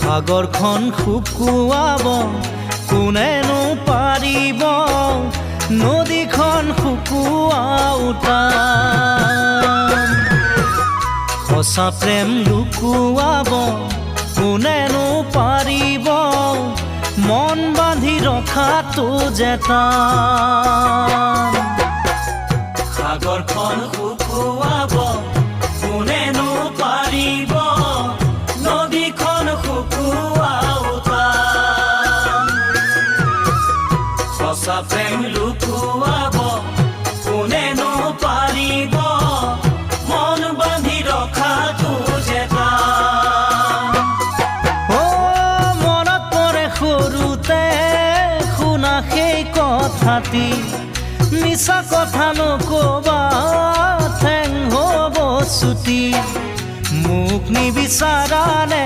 সাগৰখন শুকুৱাব কোনেনো পাৰিব নদীখন শুকুৱাওঁতা সঁচা প্ৰেম লুকুৱাব কোনেনো পাৰিব মন বান্ধি ৰখাটো যে টান সাগৰখন শুকুৱাব কোনেনো পাৰিব নদীখন শুকুৱাওঁতা সঁচা প্ৰেম লুকুৱাব কোনেনো পাৰিব মন বান্ধি ৰখাটো যে টান মনত পৰে সৰুতে শুনা সেই কথাটি মিছা কথা নকবা ঠেং হ'ব ছুটি মোক নিবিচাৰা নে